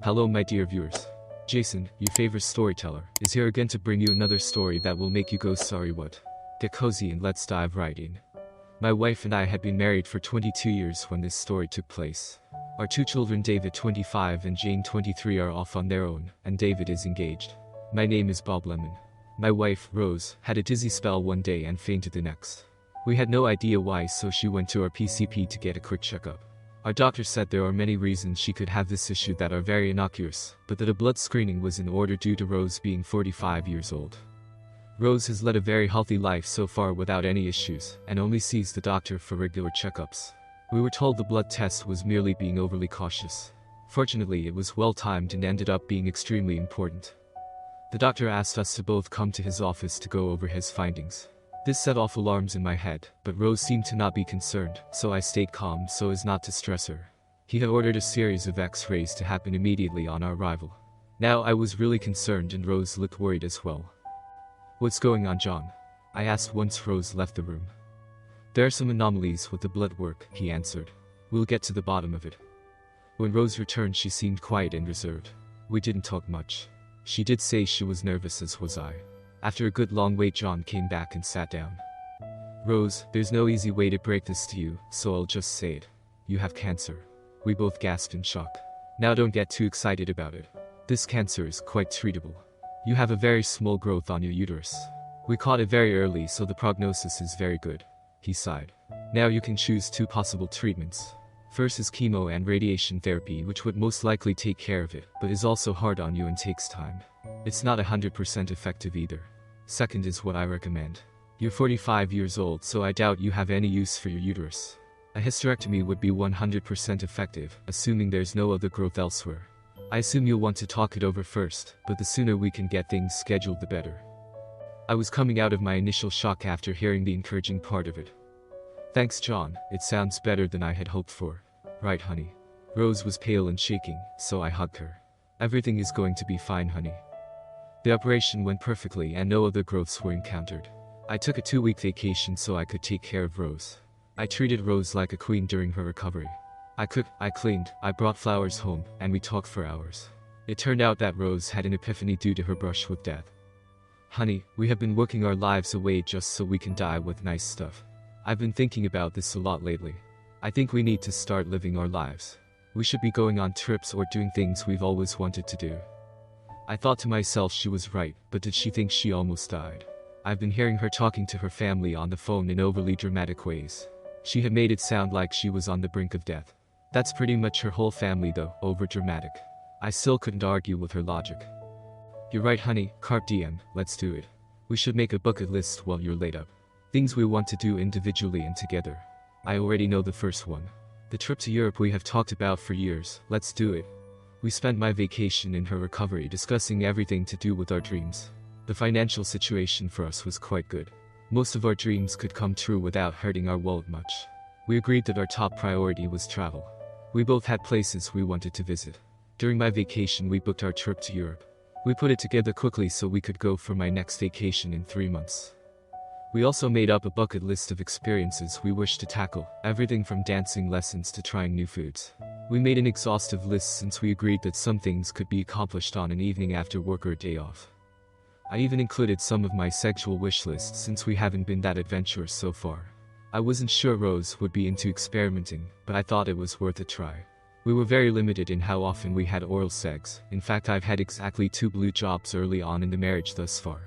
Hello my dear viewers. Jason, your favorite storyteller, is here again to bring you another story that will make you go sorry what. Get cozy and let's dive right in. My wife and I had been married for 22 years when this story took place. Our two children David 25 and Jane 23 are off on their own, and David is engaged. My name is Bob Lemon. My wife, Rose, had a dizzy spell one day and fainted the next. We had no idea why, so she went to our PCP to get a quick checkup. Our doctor said there are many reasons she could have this issue that are very innocuous, but that a blood screening was in order due to Rose being 45 years old. Rose has led a very healthy life so far without any issues, and only sees the doctor for regular checkups. We were told the blood test was merely being overly cautious. Fortunately, it was well timed and ended up being extremely important. The doctor asked us to both come to his office to go over his findings. This set off alarms in my head, but Rose seemed to not be concerned, so I stayed calm so as not to stress her. He had ordered a series of X-rays to happen immediately on our arrival. Now I was really concerned and Rose looked worried as well. "What's going on, John?" I asked once Rose left the room. "There are some anomalies with the blood work," he answered. "We'll get to the bottom of it." When Rose returned she seemed quiet and reserved. We didn't talk much. She did say she was nervous, as was I. After a good long wait, John came back and sat down. "Rose, there's no easy way to break this to you, so I'll just say it. You have cancer." We both gasped in shock. "Now don't get too excited about it. This cancer is quite treatable. You have a very small growth on your uterus. We caught it very early, so the prognosis is very good." He sighed. "Now you can choose two possible treatments. First is chemo and radiation therapy, which would most likely take care of it, but is also hard on you and takes time. It's not 100% effective either. Second is what I recommend. You're 45 years old, so I doubt you have any use for your uterus. A hysterectomy would be 100% effective, assuming there's no other growth elsewhere. I assume you'll want to talk it over first, but the sooner we can get things scheduled the better." I was coming out of my initial shock after hearing the encouraging part of it. "Thanks, John, it sounds better than I had hoped for." "Right, honey." Rose was pale and shaking, so I hugged her. "Everything is going to be fine, honey." The operation went perfectly and no other growths were encountered. I took a 2-week vacation so I could take care of Rose. I treated Rose like a queen during her recovery. I cooked, I cleaned, I brought flowers home, and we talked for hours. It turned out that Rose had an epiphany due to her brush with death. "Honey, we have been working our lives away just so we can die with nice stuff. I've been thinking about this a lot lately. I think we need to start living our lives. We should be going on trips or doing things we've always wanted to do." I thought to myself she was right, but did she think she almost died? I've been hearing her talking to her family on the phone in overly dramatic ways. She had made it sound like she was on the brink of death. That's pretty much her whole family though, over dramatic. I still couldn't argue with her logic. "You're right, honey, Carpe Diem, let's do it. We should make a bucket list while you're laid up. Things we want to do individually and together. I already know the first one. The trip to Europe we have talked about for years, let's do it." We spent my vacation in her recovery discussing everything to do with our dreams. The financial situation for us was quite good. Most of our dreams could come true without hurting our wallet much. We agreed that our top priority was travel. We both had places we wanted to visit. During my vacation we booked our trip to Europe. We put it together quickly so we could go for my next vacation in 3 months. We also made up a bucket list of experiences we wished to tackle, everything from dancing lessons to trying new foods. We made an exhaustive list since we agreed that some things could be accomplished on an evening after work or a day off. I even included some of my sexual wish lists since we haven't been that adventurous so far. I wasn't sure Rose would be into experimenting, but I thought it was worth a try. We were very limited in how often we had oral sex. In fact, I've had exactly 2 blue jobs early on in the marriage thus far.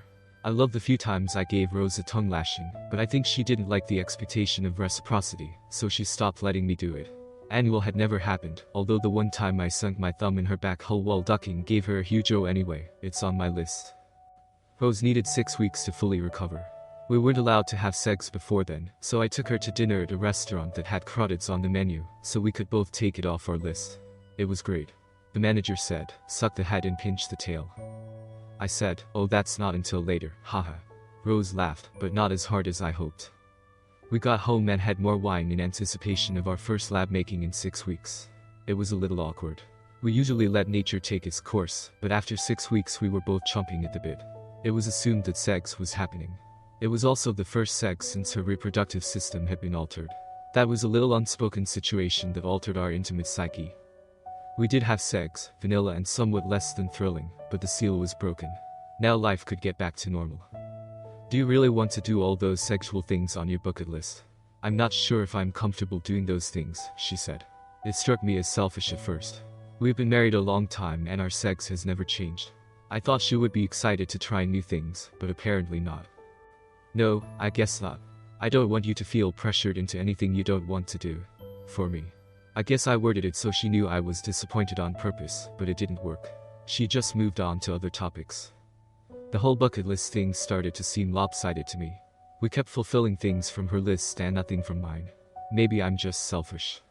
I love the few times I gave Rose a tongue lashing, but I think she didn't like the expectation of reciprocity, so she stopped letting me do it. Annual had never happened, although the one time I sunk my thumb in her back hole while ducking gave her a huge O anyway. It's on my list. Rose needed 6 weeks to fully recover. We weren't allowed to have sex before then, so I took her to dinner at a restaurant that had crawdads on the menu, so we could both take it off our list. It was great. The manager said, "Suck the head and pinch the tail." I said, "Oh, that's not until later, haha." Rose laughed, but not as hard as I hoped. We got home and had more wine in anticipation of our first lab making in 6 weeks. It was a little awkward. We usually let nature take its course, but after 6 weeks we were both chomping at the bit. It was assumed that sex was happening. It was also the first sex since her reproductive system had been altered. That was a little unspoken situation that altered our intimate psyche. We did have sex, vanilla and somewhat less than thrilling, but the seal was broken. Now life could get back to normal. Do you really want to do all those sexual things on your bucket list? I'm not sure if I'm comfortable doing those things, she said. It struck me as selfish at first. We've been married a long time and our sex has never changed. I thought she would be excited to try new things, but apparently not. No, I guess not. I don't want you to feel pressured into anything you don't want to do. For me. I guess I worded it so she knew I was disappointed on purpose, but it didn't work. She just moved on to other topics. The whole bucket list thing started to seem lopsided to me. We kept fulfilling things from her list and nothing from mine. Maybe I'm just selfish.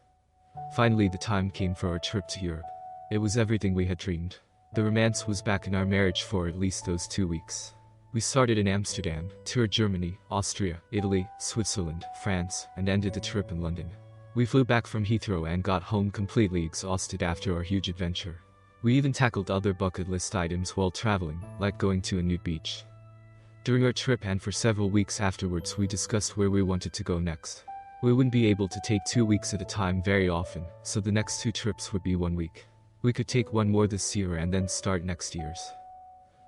Finally the time came for our trip to Europe. It was everything we had dreamed. The romance was back in our marriage for at least those 2 weeks. We started in Amsterdam, toured Germany, Austria, Italy, Switzerland, France, and ended the trip in London. We flew back from Heathrow and got home completely exhausted after our huge adventure. We even tackled other bucket list items while traveling, like going to a nude beach. During our trip and for several weeks afterwards we discussed where we wanted to go next. We wouldn't be able to take 2 weeks at a time very often, so the next 2 trips would be 1 week. We could take one more this year and then start next year's.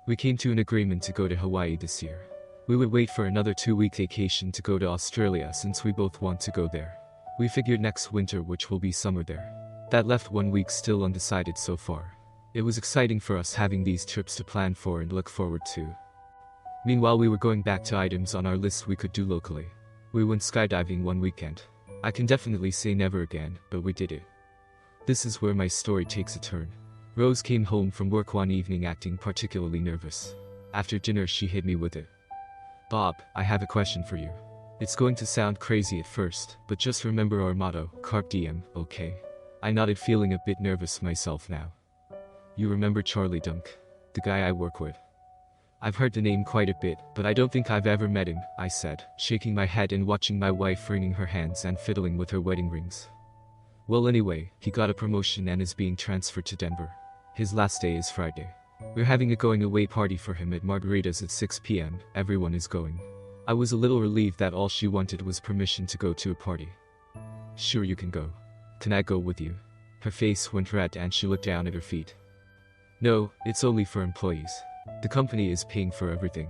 We came to an agreement to go to Hawaii this year. We would wait for another 2-week vacation to go to Australia since we both want to go there. We figured next winter, which will be summer there. That left 1 week still undecided so far. It was exciting for us having these trips to plan for and look forward to. Meanwhile we were going back to items on our list we could do locally. We went skydiving one weekend. I can definitely say never again, but we did it. This is where my story takes a turn. Rose came home from work one evening acting particularly nervous. After dinner she hit me with it. Bob, I have a question for you. It's going to sound crazy at first, but just remember our motto, Carpe Diem, okay? I nodded, feeling a bit nervous myself now. You remember Charlie Dunk? The guy I work with? I've heard the name quite a bit, but I don't think I've ever met him, I said, shaking my head and watching my wife wringing her hands and fiddling with her wedding rings. Well anyway, he got a promotion and is being transferred to Denver. His last day is Friday. We're having a going away party for him at Margarita's at 6 p.m, everyone is going. I was a little relieved that all she wanted was permission to go to a party. Sure, you can go. Can I go with you? Her face went red and she looked down at her feet. No, it's only for employees. The company is paying for everything.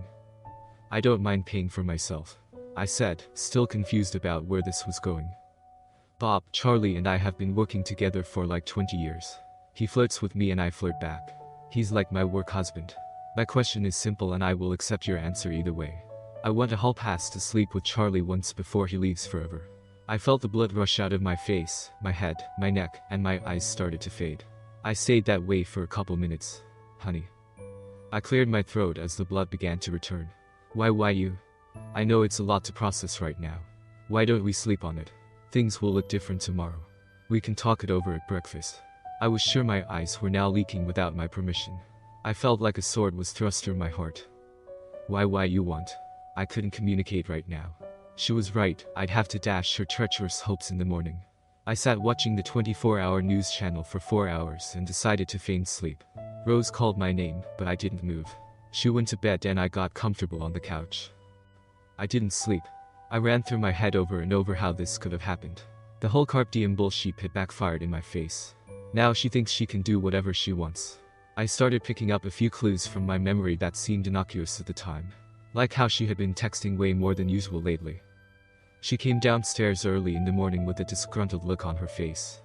I don't mind paying for myself, I said, still confused about where this was going. Bob, Charlie and I have been working together for like 20 years. He flirts with me and I flirt back. He's like my work husband. My question is simple and I will accept your answer either way. I want a hall pass to sleep with Charlie once before he leaves forever. I felt the blood rush out of my face, my head, my neck, and my eyes started to fade. I stayed that way for a couple minutes. Honey. I cleared my throat as the blood began to return. Why you? I know it's a lot to process right now. Why don't we sleep on it? Things will look different tomorrow. We can talk it over at breakfast. I was sure my eyes were now leaking without my permission. I felt like a sword was thrust through my heart. Why you want? I couldn't communicate right now. She was right, I'd have to dash her treacherous hopes in the morning. I sat watching the 24-hour news channel for 4 hours and decided to feign sleep. Rose called my name, but I didn't move. She went to bed and I got comfortable on the couch. I didn't sleep. I ran through my head over and over how this could have happened. The whole Carpe Diem bullshit had backfired in my face. Now she thinks she can do whatever she wants. I started picking up a few clues from my memory that seemed innocuous at the time. Like how she had been texting way more than usual lately. She came downstairs early in the morning with a disgruntled look on her face.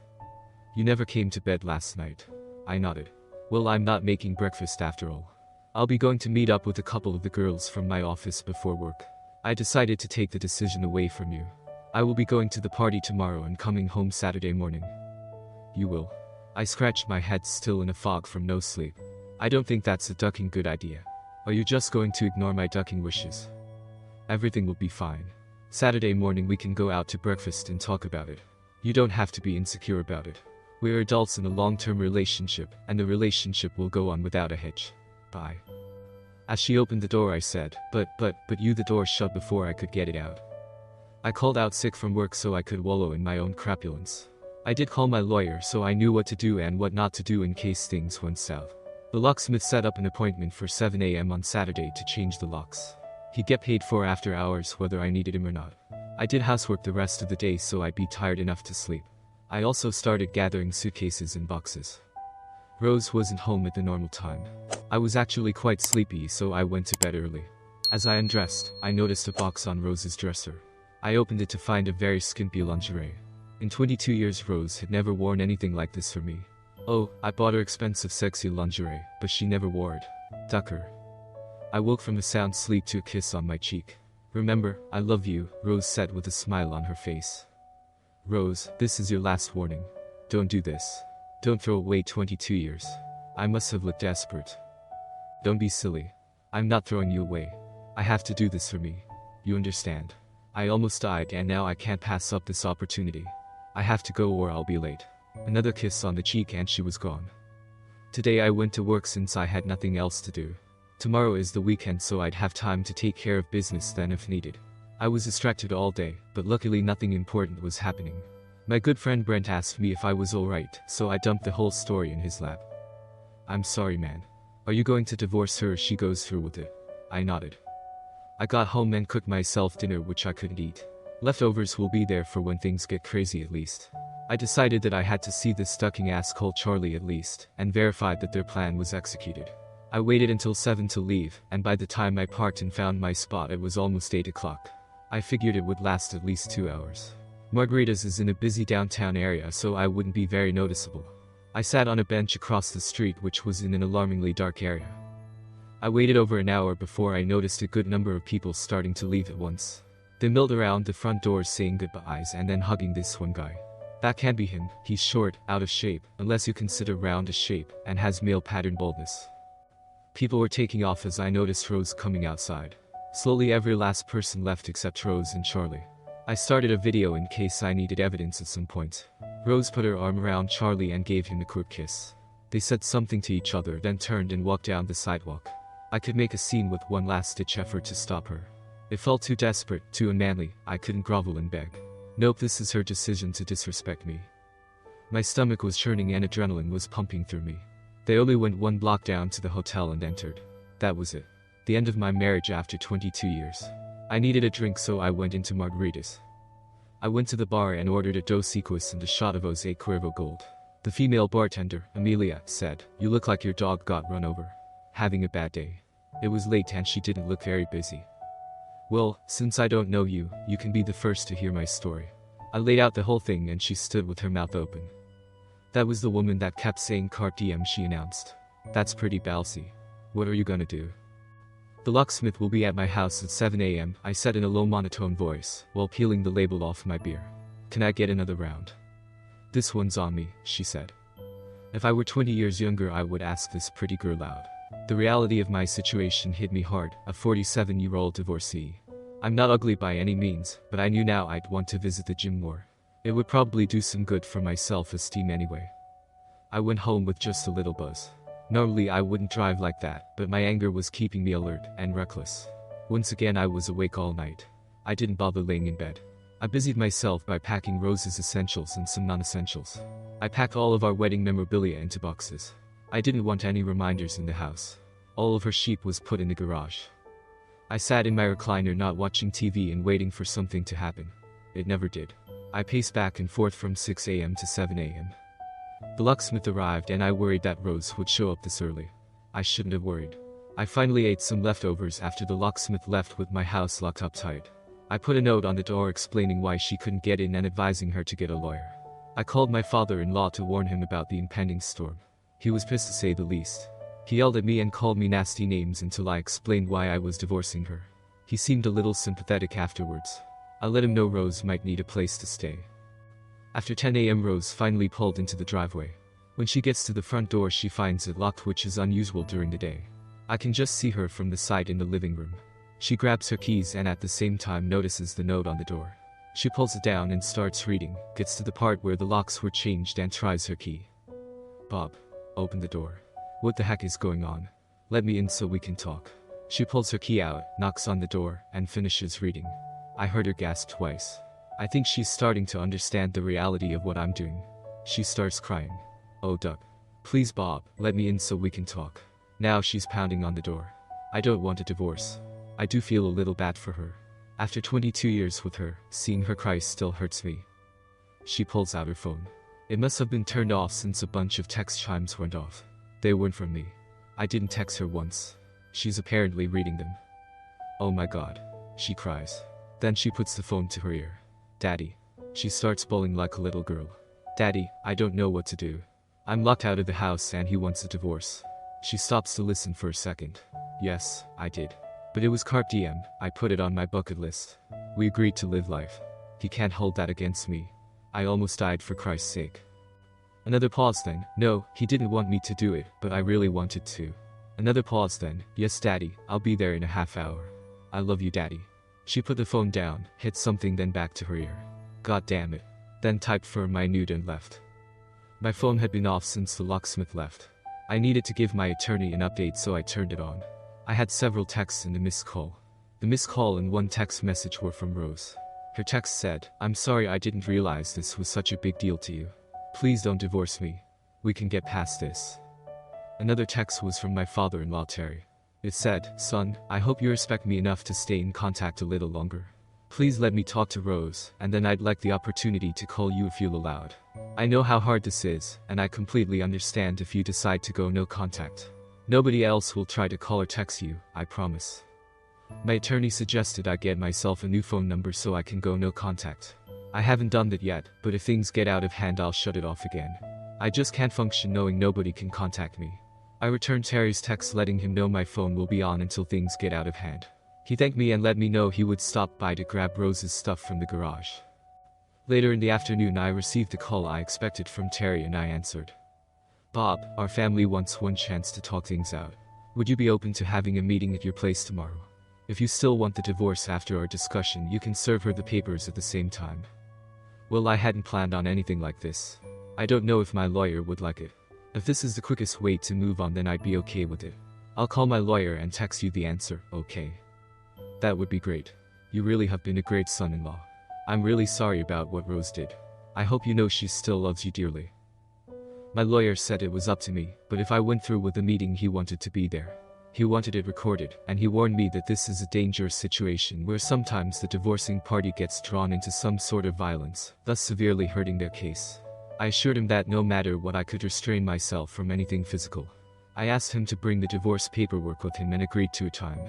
You never came to bed last night. I nodded. Well, I'm not making breakfast after all. I'll be going to meet up with a couple of the girls from my office before work. I decided to take the decision away from you. I will be going to the party tomorrow and coming home Saturday morning. You will. I scratched my head, still in a fog from no sleep. I don't think that's a ducking good idea. Are you just going to ignore my ducking wishes? Everything will be fine. Saturday morning we can go out to breakfast and talk about it. You don't have to be insecure about it. We're adults in a long-term relationship, and the relationship will go on without a hitch. Bye. As she opened the door I said, but you, the door shut before I could get it out. I called out sick from work so I could wallow in my own crapulence. I did call my lawyer so I knew what to do and what not to do in case things went south. The locksmith set up an appointment for 7 a.m. on Saturday to change the locks. He'd get paid for after hours whether I needed him or not. I did housework the rest of the day so I'd be tired enough to sleep. I also started gathering suitcases and boxes. Rose wasn't home at the normal time. I was actually quite sleepy, so I went to bed early. As I undressed, I noticed a box on Rose's dresser. I opened it to find a very skimpy lingerie. In 22 years Rose had never worn anything like this for me. Oh, I bought her expensive sexy lingerie, but she never wore it. Ducker. I woke from a sound sleep to a kiss on my cheek. Remember, I love you, Rose said with a smile on her face. Rose, this is your last warning. Don't do this. Don't throw away 22 years. I must have looked desperate. Don't be silly. I'm not throwing you away. I have to do this for me. You understand? I almost died and now I can't pass up this opportunity. I have to go or I'll be late. Another kiss on the cheek and she was gone. Today I went to work since I had nothing else to do. Tomorrow is the weekend so I'd have time to take care of business then if needed. I was distracted all day, but luckily nothing important was happening. My good friend Brent asked me if I was alright, so I dumped the whole story in his lap. I'm sorry man. Are you going to divorce her if she goes through with it? I nodded. I got home and cooked myself dinner which I couldn't eat. Leftovers will be there for when things get crazy at least. I decided that I had to see this stucking ass call Charlie at least, and verified that their plan was executed. I waited until 7 to leave, and by the time I parked and found my spot it was almost 8 o'clock. I figured it would last at least 2 hours. Margarita's is in a busy downtown area so I wouldn't be very noticeable. I sat on a bench across the street which was in an alarmingly dark area. I waited over an hour before I noticed a good number of people starting to leave at once. They milled around the front doors saying goodbyes and then hugging this one guy. That can't be him, he's short, out of shape, unless you consider round a shape, and has male pattern baldness. People were taking off as I noticed Rose coming outside. Slowly every last person left except Rose and Charlie. I started a video in case I needed evidence at some point. Rose put her arm around Charlie and gave him a quick kiss. They said something to each other then turned and walked down the sidewalk. I could make a scene with one last-ditch effort to stop her. It felt too desperate, too unmanly, I couldn't grovel and beg. Nope, this is her decision to disrespect me. My stomach was churning and adrenaline was pumping through me. They only went 1 block down to the hotel and entered. That was it. The end of my marriage after 22 years. I needed a drink so I went into Margarita's. I went to the bar and ordered a Dos Equis and a shot of Jose Cuervo Gold. The female bartender, Amelia, said, "You look like your dog got run over. Having a bad day." It was late and she didn't look very busy. Well, since I don't know you, you can be the first to hear my story. I laid out the whole thing and she stood with her mouth open. That was the woman that kept saying Carpe Diem, she announced. That's pretty ballsy. What are you gonna do? The locksmith will be at my house at 7 a.m, I said in a low monotone voice, while peeling the label off my beer. Can I get another round? This one's on me, she said. If I were 20 years younger I would ask this pretty girl out. The reality of my situation hit me hard, a 47-year-old divorcee. I'm not ugly by any means, but I knew now I'd want to visit the gym more. It would probably do some good for my self-esteem anyway. I went home with just a little buzz. Normally I wouldn't drive like that, but my anger was keeping me alert and reckless. Once again I was awake all night. I didn't bother laying in bed. I busied myself by packing Rose's essentials and some non-essentials. I packed all of our wedding memorabilia into boxes. I didn't want any reminders in the house. All of her sheep was put in the garage. I sat in my recliner not watching TV and waiting for something to happen. It never did. I paced back and forth from 6 a.m. to 7 a.m. The locksmith arrived and I worried that Rose would show up this early. I shouldn't have worried. I finally ate some leftovers after the locksmith left with my house locked up tight. I put a note on the door explaining why she couldn't get in and advising her to get a lawyer. I called my father-in-law to warn him about the impending storm. He was pissed to say the least. He yelled at me and called me nasty names until I explained why I was divorcing her. He seemed a little sympathetic afterwards. I let him know Rose might need a place to stay. After 10 a.m. Rose finally pulled into the driveway. When she gets to the front door she finds it locked, which is unusual during the day. I can just see her from the side in the living room. She grabs her keys and at the same time notices the note on the door. She pulls it down and starts reading, gets to the part where the locks were changed and tries her key. "Bob, open the door. What the heck is going on? Let me in so we can talk." She pulls her key out, knocks on the door, and finishes reading. I heard her gasp twice. I think she's starting to understand the reality of what I'm doing. She starts crying. "Oh Doug. Please Bob, let me in so we can talk." Now she's pounding on the door. I don't want a divorce. I do feel a little bad for her. After 22 years with her, seeing her cry still hurts me. She pulls out her phone. It must have been turned off since a bunch of text chimes went off. They weren't from me. I didn't text her once. She's apparently reading them. Oh my god. She cries. Then she puts the phone to her ear. Daddy. She starts bawling like a little girl. Daddy, I don't know what to do. I'm locked out of the house and he wants a divorce. She stops to listen for a second. Yes, I did. But it was Carpe Diem, I put it on my bucket list. We agreed to live life. He can't hold that against me. I almost died for Christ's sake. Another pause then. No, he didn't want me to do it, but I really wanted to. Another pause then. Yes, Daddy, I'll be there in a half hour. I love you, Daddy. She put the phone down, hit something then back to her ear. God damn it. Then typed for my nude and left. My phone had been off since the locksmith left. I needed to give my attorney an update, so I turned it on. I had several texts and a missed call. The missed call and one text message were from Rose. Her text said, I'm sorry I didn't realize this was such a big deal to you. Please don't divorce me. We can get past this. Another text was from my father-in-law Terry. It said, son, I hope you respect me enough to stay in contact a little longer. Please let me talk to Rose, and then I'd like the opportunity to call you if you'll allowed. I know how hard this is, and I completely understand if you decide to go no contact. Nobody else will try to call or text you, I promise. My attorney suggested I get myself a new phone number so I can go no contact. I haven't done that yet, but if things get out of hand I'll shut it off again. I just can't function knowing nobody can contact me. I returned Terry's text letting him know my phone will be on until things get out of hand. He thanked me and let me know he would stop by to grab Rose's stuff from the garage. Later in the afternoon I received the call I expected from Terry and I answered. Bob, our family wants one chance to talk things out. Would you be open to having a meeting at your place tomorrow? If you still want the divorce after our discussion, you can serve her the papers at the same time. Well, I hadn't planned on anything like this. I don't know if my lawyer would like it. If this is the quickest way to move on, then I'd be okay with it. I'll call my lawyer and text you the answer, okay? That would be great. You really have been a great son-in-law. I'm really sorry about what Rose did. I hope you know she still loves you dearly. My lawyer said it was up to me, but if I went through with the meeting he wanted to be there. He wanted it recorded, and he warned me that this is a dangerous situation where sometimes the divorcing party gets drawn into some sort of violence, thus severely hurting their case. I assured him that no matter what I could restrain myself from anything physical. I asked him to bring the divorce paperwork with him and agreed to a time.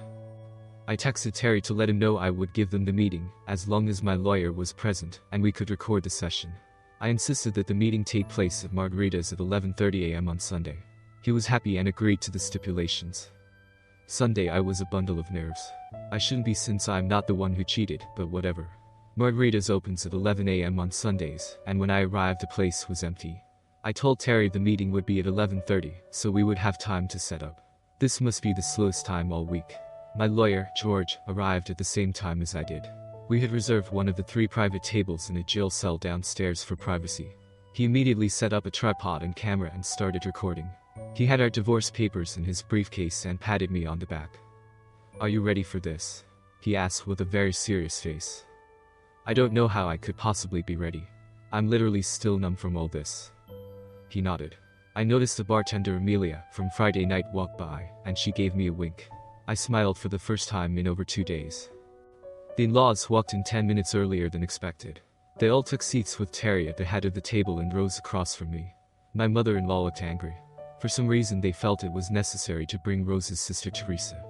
I texted Terry to let him know I would give them the meeting, as long as my lawyer was present, and we could record the session. I insisted that the meeting take place at Margarita's at 11:30 a.m. on Sunday. He was happy and agreed to the stipulations. Sunday I was a bundle of nerves. I shouldn't be since I'm not the one who cheated, but whatever. Margarita's opens at 11 a.m. on Sundays, and when I arrived the place was empty. I told Terry the meeting would be at 11:30, so we would have time to set up. This must be the slowest time all week. My lawyer, George, arrived at the same time as I did. We had reserved one of the 3 private tables in a jail cell downstairs for privacy. He immediately set up a tripod and camera and started recording. He had our divorce papers in his briefcase and patted me on the back. Are you ready for this? He asked with a very serious face. I don't know how I could possibly be ready. I'm literally still numb from all this. He nodded. I noticed the bartender Amelia from Friday night walk by, and she gave me a wink. I smiled for the first time in over 2 days. The in-laws walked in 10 minutes earlier than expected. They all took seats with Terry at the head of the table and Rose across from me. My mother-in-law looked angry. For some reason they felt it was necessary to bring Rose's sister Teresa.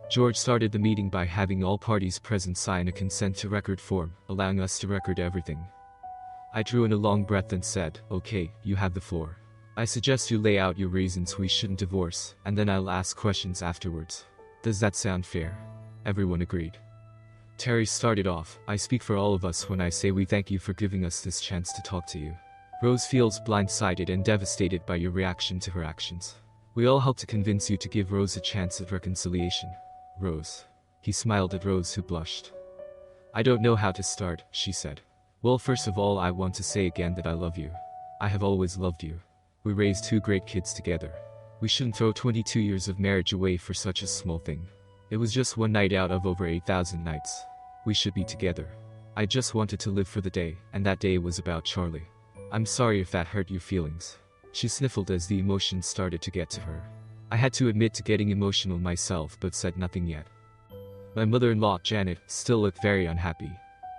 George started the meeting by having all parties present sign a consent to record form, allowing us to record everything. I drew in a long breath and said, okay, you have the floor. I suggest you lay out your reasons we shouldn't divorce, and then I'll ask questions afterwards. Does that sound fair? Everyone agreed. Terry started off, I speak for all of us when I say we thank you for giving us this chance to talk to you. Rose feels blindsided and devastated by your reaction to her actions. We all hope to convince you to give Rose a chance at reconciliation. Rose. He smiled at Rose, who blushed. I don't know how to start, she said. Well, first of all I want to say again that I love you. I have always loved you. We raised 2 great kids together. We shouldn't throw 22 years of marriage away for such a small thing. It was just one night out of over 8,000 nights. We should be together. I just wanted to live for the day, and that day was about Charlie. I'm sorry if that hurt your feelings. She sniffled as the emotions started to get to her. I had to admit to getting emotional myself but said nothing yet. My mother-in-law, Janet, still looked very unhappy.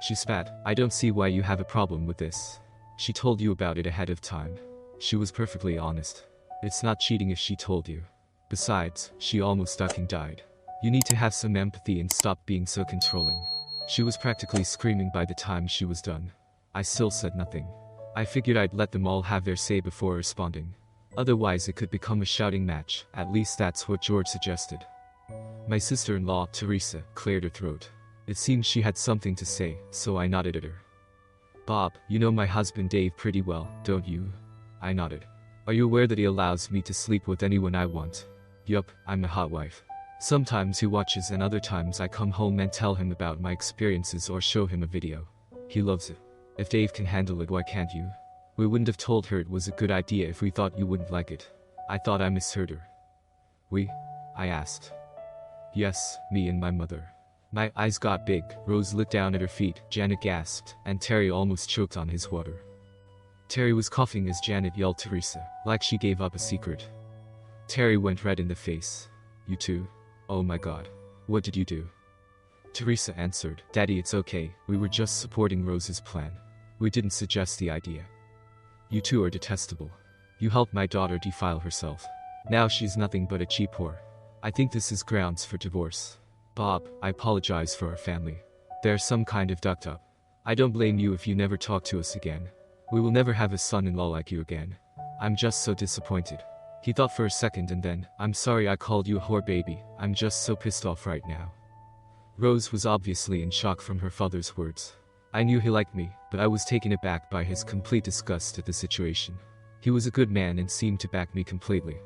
She spat, I don't see why you have a problem with this. She told you about it ahead of time. She was perfectly honest. It's not cheating if she told you. Besides, she almost fucking died. You need to have some empathy and stop being so controlling. She was practically screaming by the time she was done. I still said nothing. I figured I'd let them all have their say before responding. Otherwise it could become a shouting match, at least that's what George suggested. My sister-in-law, Teresa, cleared her throat. It seemed she had something to say, so I nodded at her. Bob, you know my husband Dave pretty well, don't you? I nodded. Are you aware that he allows me to sleep with anyone I want? Yup, I'm a hot wife. Sometimes he watches and other times I come home and tell him about my experiences or show him a video. He loves it. If Dave can handle it, why can't you? We wouldn't have told her it was a good idea if we thought you wouldn't like it. I thought I misheard her. We? I asked. Yes, me and my mother. My eyes got big, Rose looked down at her feet, Janet gasped, and Terry almost choked on his water. Terry was coughing as Janet yelled Teresa, like she gave up a secret. Terry went red in the face. You too? Oh my god. What did you do? Teresa answered, Daddy, it's okay, we were just supporting Rose's plan. We didn't suggest the idea. You two are detestable. You helped my daughter defile herself. Now she's nothing but a cheap whore. I think this is grounds for divorce. Bob, I apologize for our family. There's some kind of ducked up. I don't blame you if you never talk to us again. We will never have a son-in-law like you again. I'm just so disappointed. He thought for a second and then, I'm sorry I called you a whore, baby, I'm just so pissed off right now. Rose was obviously in shock from her father's words. I knew he liked me, but I was taken aback by his complete disgust at the situation. He was a good man and seemed to back me completely.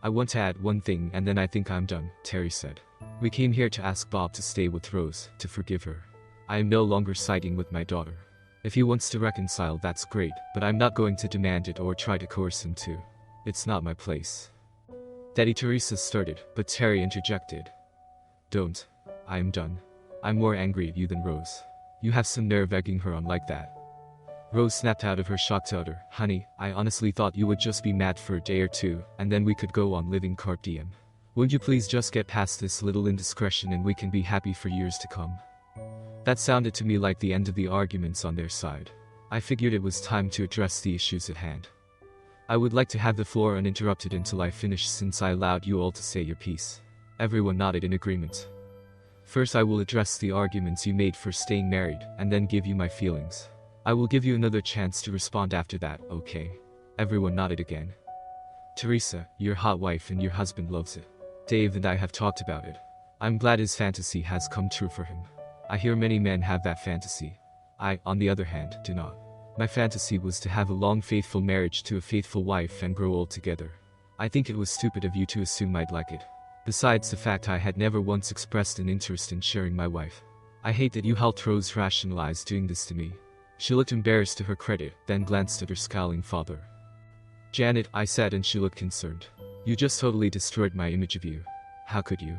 I want to add one thing and then I think I'm done, Terry said. We came here to ask Bob to stay with Rose, to forgive her. I am no longer siding with my daughter. If he wants to reconcile, that's great, but I'm not going to demand it or try to coerce him to. It's not my place. Daddy, Teresa started, but Terry interjected. Don't. I am done. I'm more angry at you than Rose. You have some nerve egging her on like that. Rose snapped out of her shock to utter, Honey, I honestly thought you would just be mad for a day or two, and then we could go on living Carpe Diem. Wouldn't you please just get past this little indiscretion and we can be happy for years to come? That sounded to me like the end of the arguments on their side. I figured it was time to address the issues at hand. I would like to have the floor uninterrupted until I finish since I allowed you all to say your piece. Everyone nodded in agreement. First I will address the arguments you made for staying married, and then give you my feelings. I will give you another chance to respond after that, okay? Everyone nodded again. Teresa, your hot wife and your husband loves it. Dave and I have talked about it. I'm glad his fantasy has come true for him. I hear many men have that fantasy. I, on the other hand, do not. My fantasy was to have a long faithful marriage to a faithful wife and grow old together. I think it was stupid of you to assume I'd like it. Besides the fact I had never once expressed an interest in sharing my wife. I hate that you helped Rose rationalize doing this to me. She looked embarrassed to her credit, then glanced at her scowling father. Janet, I said, and she looked concerned. You just totally destroyed my image of you. How could you?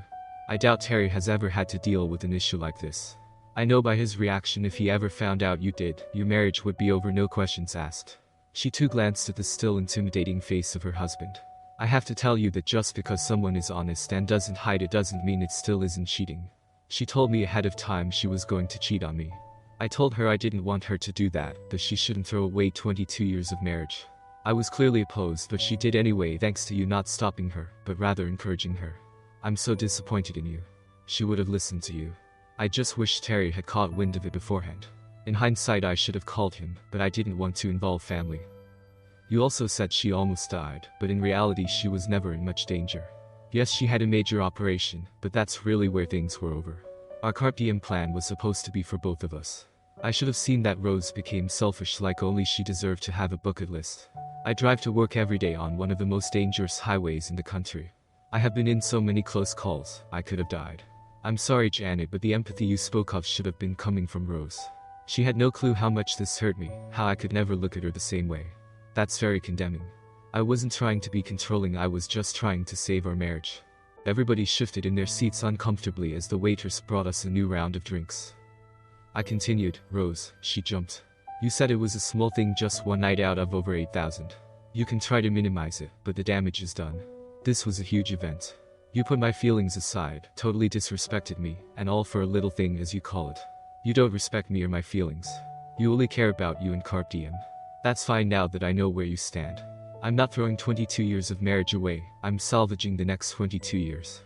I doubt Terry has ever had to deal with an issue like this. I know by his reaction if he ever found out you did, your marriage would be over, no questions asked. She too glanced at the still intimidating face of her husband. I have to tell you that just because someone is honest and doesn't hide it doesn't mean it still isn't cheating. She told me ahead of time she was going to cheat on me. I told her I didn't want her to do that she shouldn't throw away 22 years of marriage. I was clearly opposed, but she did anyway thanks to you not stopping her, but rather encouraging her. I'm so disappointed in you. She would have listened to you. I just wish Terry had caught wind of it beforehand. In hindsight I should have called him, but I didn't want to involve family. You also said she almost died, but in reality she was never in much danger. Yes, she had a major operation, but that's really where things were over. Our Carpe Diem plan was supposed to be for both of us. I should have seen that Rose became selfish like only she deserved to have a bucket list. I drive to work every day on one of the most dangerous highways in the country. I have been in so many close calls, I could have died. I'm sorry, Janet, but the empathy you spoke of should have been coming from Rose. She had no clue how much this hurt me, how I could never look at her the same way. That's very condemning. I wasn't trying to be controlling, I was just trying to save our marriage. Everybody shifted in their seats uncomfortably as the waiters brought us a new round of drinks. I continued, Rose, she jumped. You said it was a small thing, just one night out of over 8,000. You can try to minimize it, but the damage is done. This was a huge event. You put my feelings aside, totally disrespected me, and all for a little thing as you call it. You don't respect me or my feelings. You only care about you and Carpe Diem. That's fine now that I know where you stand. I'm not throwing 22 years of marriage away, I'm salvaging the next 22 years.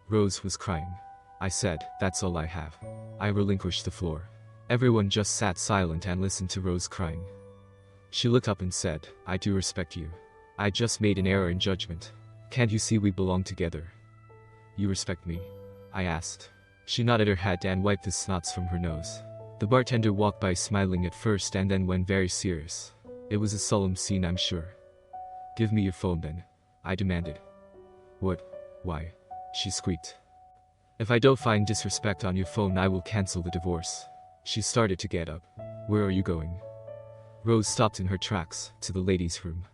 Rose was crying. I said, that's all I have. I relinquished the floor. Everyone just sat silent and listened to Rose crying. She looked up and said, I do respect you. I just made an error in judgment. Can't you see we belong together? You respect me? I asked. She nodded her head and wiped the snots from her nose. The bartender walked by smiling at first and then went very serious. It was a solemn scene, I'm sure. Give me your phone then, I demanded. What? Why? She squeaked. If I don't find disrespect on your phone, I will cancel the divorce. She started to get up. Where are you going? Rose stopped in her tracks, to the ladies' room.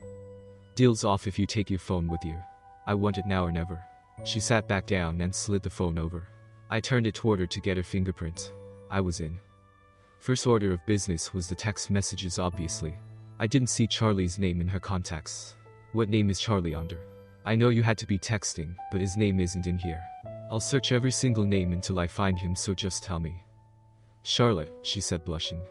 Deal's off if you take your phone with you. I want it now or never. She sat back down and slid the phone over. I turned it toward her to get her fingerprints. I was in. First order of business was the text messages, obviously. I didn't see Charlie's name in her contacts. What name is Charlie under? I know you had to be texting, but his name isn't in here. I'll search every single name until I find him, so just tell me. Charlotte, she said, blushing.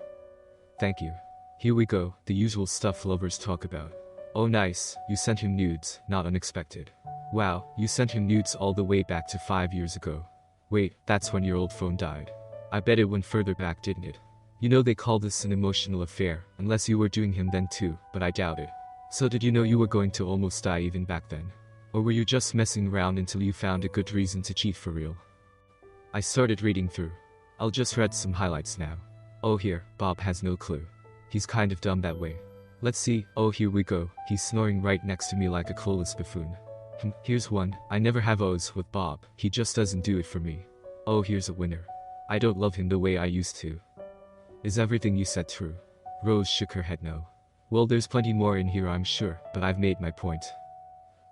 Thank you. Here we go, the usual stuff lovers talk about. Oh nice, you sent him nudes, not unexpected. Wow, you sent him nudes all the way back to 5 years ago. Wait, that's when your old phone died. I bet it went further back, didn't it? You know they call this an emotional affair, unless you were doing him then too, but I doubt it. So did you know you were going to almost die even back then? Or were you just messing around until you found a good reason to cheat for real? I started reading through. I'll just read some highlights now. Oh here, Bob has no clue. He's kind of dumb that way. Let's see, oh here we go, he's snoring right next to me like a clueless buffoon. Here's one, I never have O's with Bob, he just doesn't do it for me. Oh here's a winner. I don't love him the way I used to. Is everything you said true? Rose shook her head no. Well there's plenty more in here I'm sure, but I've made my point.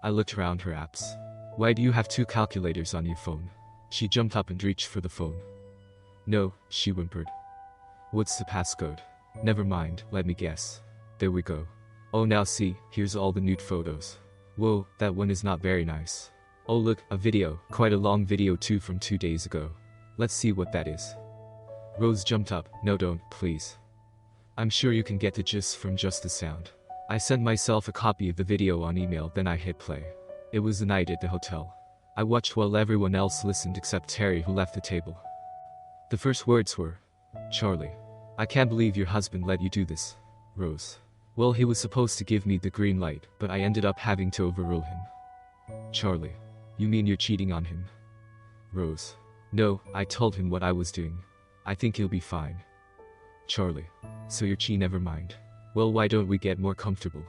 I looked around her apps. Why do you have 2 calculators on your phone? She jumped up and reached for the phone. No, she whimpered. What's the passcode? Never mind, let me guess. There we go. Oh now see, here's all the nude photos. Whoa, that one is not very nice. Oh look, a video, quite a long video too from 2 days ago. Let's see what that is. Rose jumped up, no don't, please. I'm sure you can get the gist from just the sound. I sent myself a copy of the video on email, then I hit play. It was the night at the hotel. I watched while everyone else listened except Terry, who left the table. The first words were, Charlie. I can't believe your husband let you do this. Rose. Well, he was supposed to give me the green light, but I ended up having to overrule him. Charlie. You mean you're cheating on him? Rose. No, I told him what I was doing. I think he'll be fine. Charlie. So you're never mind. Well, why don't we get more comfortable?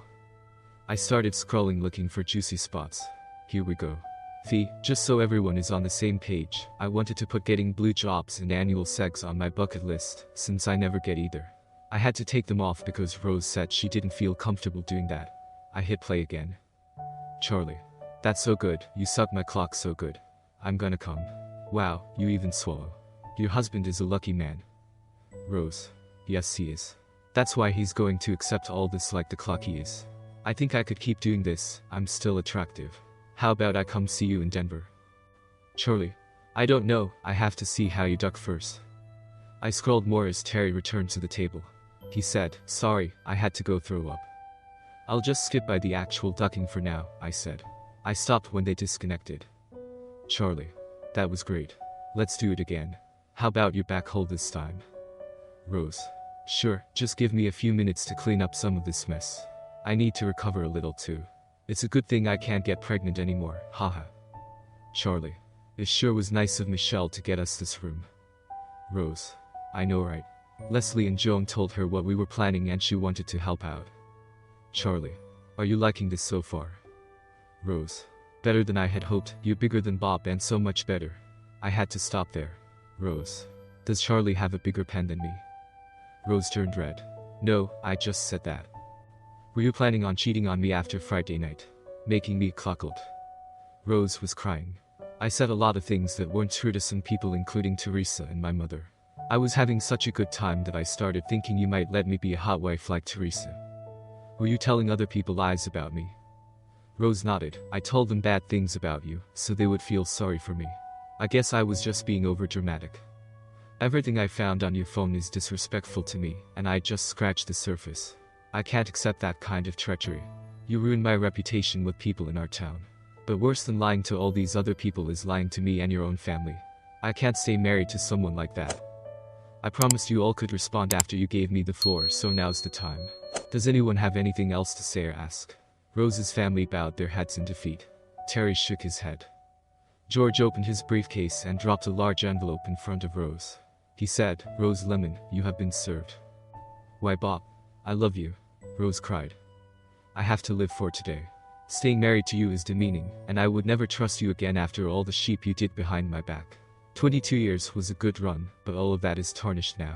I started scrolling looking for juicy spots. Here we go. Just so everyone is on the same page, I wanted to put getting blue jobs and annual segs on my bucket list, since I never get either. I had to take them off because Rose said she didn't feel comfortable doing that. I hit play again. Charlie. That's so good, you suck my clock so good. I'm gonna come. Wow, you even swallow. Your husband is a lucky man. Rose. Yes he is. That's why he's going to accept all this like the clock he is. I think I could keep doing this, I'm still attractive. How about I come see you in Denver? Charlie. I don't know, I have to see how you duck first. I scrolled more as Terry returned to the table. He said, sorry, I had to go throw up. I'll just skip by the actual ducking for now, I said. I stopped when they disconnected. Charlie. That was great. Let's do it again. How about your back hold this time? Rose. Sure, just give me a few minutes to clean up some of this mess. I need to recover a little too. It's a good thing I can't get pregnant anymore, haha. Charlie. It sure was nice of Michelle to get us this room. Rose. I know right. Leslie and Joan told her what we were planning and she wanted to help out. Charlie. Are you liking this so far? Rose. Better than I had hoped, you're bigger than Bob and so much better. I had to stop there. Rose. Does Charlie have a bigger pen than me? Rose turned red. No, I just said that. Were you planning on cheating on me after Friday night? Making me cuckold? Rose was crying. I said a lot of things that weren't true to some people, including Teresa and my mother. I was having such a good time that I started thinking you might let me be a hot wife like Teresa. Were you telling other people lies about me? Rose nodded. I told them bad things about you, so they would feel sorry for me. I guess I was just being overdramatic. Everything I found on your phone is disrespectful to me, and I just scratched the surface. I can't accept that kind of treachery. You ruined my reputation with people in our town. But worse than lying to all these other people is lying to me and your own family. I can't stay married to someone like that. I promised you all could respond after you gave me the floor, so now's the time. Does anyone have anything else to say or ask? Rose's family bowed their heads in defeat. Terry shook his head. George opened his briefcase and dropped a large envelope in front of Rose. He said, "Rose Lemon, you have been served." "Why, Bob? I love you," Rose cried. "I have to live for today. Staying married to you is demeaning, and I would never trust you again after all the sheep you did behind my back. 22 years was a good run, but all of that is tarnished now.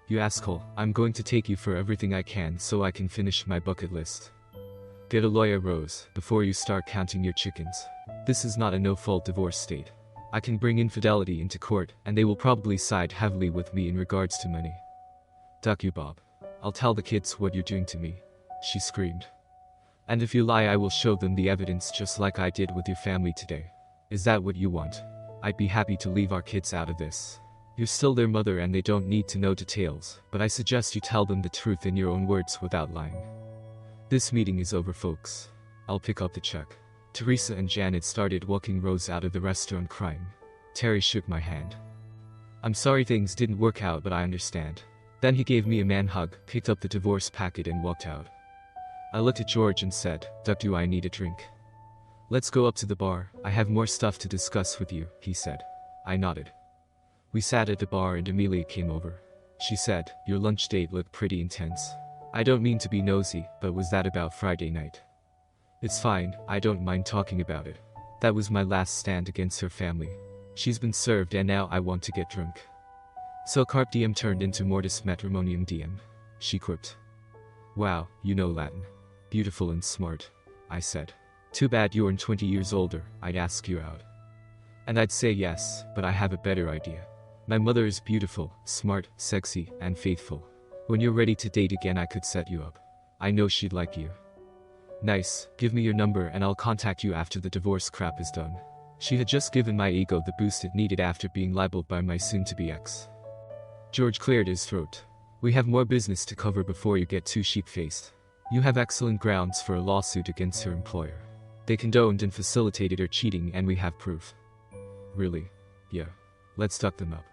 You asshole, I'm going to take you for everything I can so I can finish my bucket list. Get a lawyer, Rose, before you start counting your chickens. This is not a no-fault divorce state. I can bring infidelity into court, and they will probably side heavily with me in regards to money." "Duck you, Bob. I'll tell the kids what you're doing to me," she screamed. "And if you lie, I will show them the evidence just like I did with your family today. Is that what you want? I'd be happy to leave our kids out of this. You're still their mother and they don't need to know details, but I suggest you tell them the truth in your own words without lying. This meeting is over, folks. I'll pick up the check." Teresa and Janet started walking Rose out of the restaurant crying. Terry shook my hand. "I'm sorry things didn't work out, but I understand." Then he gave me a man hug, picked up the divorce packet and walked out. I looked at George and said, "Duck, do I need a drink?" "Let's go up to the bar. I have more stuff to discuss with you," he said. I nodded. We sat at the bar and Amelia came over. She said, "Your lunch date looked pretty intense. I don't mean to be nosy, but was that about Friday night?" "It's fine, I don't mind talking about it. That was my last stand against her family. She's been served and now I want to get drunk." "So Carpe Diem turned into Mortis Matrimonium Diem," she quipped. "Wow, you know Latin. Beautiful and smart," I said. "Too bad you aren't 20 years older, I'd ask you out." And I'd say yes, but I have a better idea. My mother is beautiful, smart, sexy, and faithful. When you're ready to date again, I could set you up. I know she'd like you. "Nice, give me your number and I'll contact you after the divorce crap is done." She had just given my ego the boost it needed after being libeled by my soon-to-be ex. George cleared his throat. "We have more business to cover before you get too sheep-faced. You have excellent grounds for a lawsuit against her employer. They condoned and facilitated her cheating and we have proof." "Really? Yeah. Let's duck them up."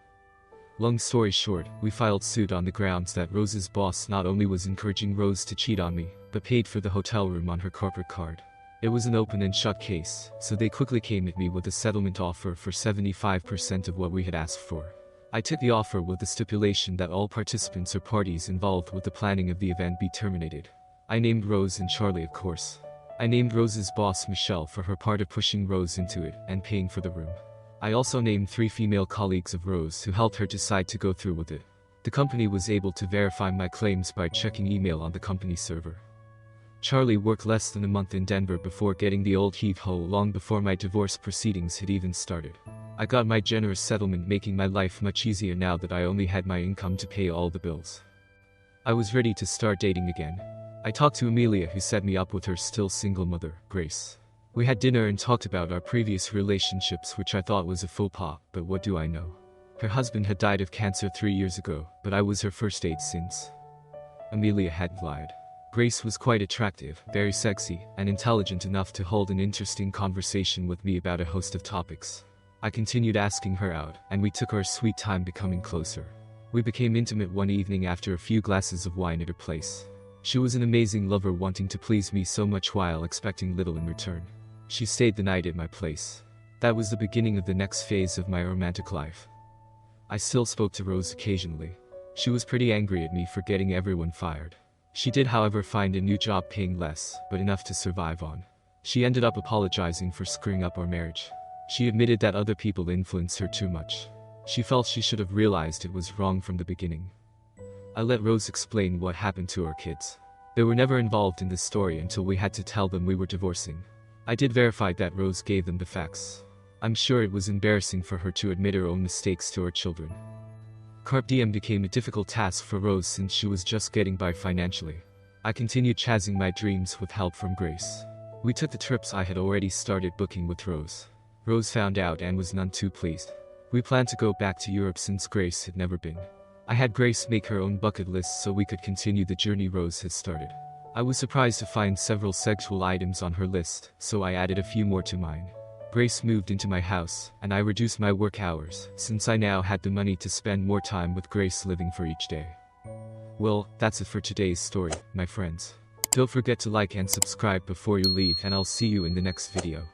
Long story short, we filed suit on the grounds that Rose's boss not only was encouraging Rose to cheat on me, but paid for the hotel room on her corporate card. It was an open and shut case, so they quickly came at me with a settlement offer for 75% of what we had asked for. I took the offer with the stipulation that all participants or parties involved with the planning of the event be terminated. I named Rose and Charlie, of course. I named Rose's boss Michelle for her part of pushing Rose into it and paying for the room. I also named 3 female colleagues of Rose who helped her decide to go through with it. The company was able to verify my claims by checking email on the company server. Charlie worked less than a month in Denver before getting the old heave-ho long before my divorce proceedings had even started. I got my generous settlement, making my life much easier now that I only had my income to pay all the bills. I was ready to start dating again. I talked to Amelia, who set me up with her still single mother, Grace. We had dinner and talked about our previous relationships, which I thought was a faux pas, but what do I know? Her husband had died of cancer 3 years ago, but I was her first date since. Amelia hadn't lied. Grace was quite attractive, very sexy, and intelligent enough to hold an interesting conversation with me about a host of topics. I continued asking her out, and we took our sweet time becoming closer. We became intimate one evening after a few glasses of wine at her place. She was an amazing lover, wanting to please me so much while expecting little in return. She stayed the night at my place. That was the beginning of the next phase of my romantic life. I still spoke to Rose occasionally. She was pretty angry at me for getting everyone fired. She did, however, find a new job paying less, but enough to survive on. She ended up apologizing for screwing up our marriage. She admitted that other people influenced her too much. She felt she should have realized it was wrong from the beginning. I let Rose explain what happened to our kids. They were never involved in this story until we had to tell them we were divorcing. I did verify that Rose gave them the facts. I'm sure it was embarrassing for her to admit her own mistakes to her children. Carpe Diem became a difficult task for Rose since she was just getting by financially. I continued chasing my dreams with help from Grace. We took the trips I had already started booking with Rose. Rose found out and was none too pleased. We planned to go back to Europe since Grace had never been. I had Grace make her own bucket list so we could continue the journey Rose had started. I was surprised to find several sexual items on her list, so I added a few more to mine. Grace moved into my house, and I reduced my work hours, since I now had the money to spend more time with Grace living for each day. Well, that's it for today's story, my friends. Don't forget to like and subscribe before you leave, and I'll see you in the next video.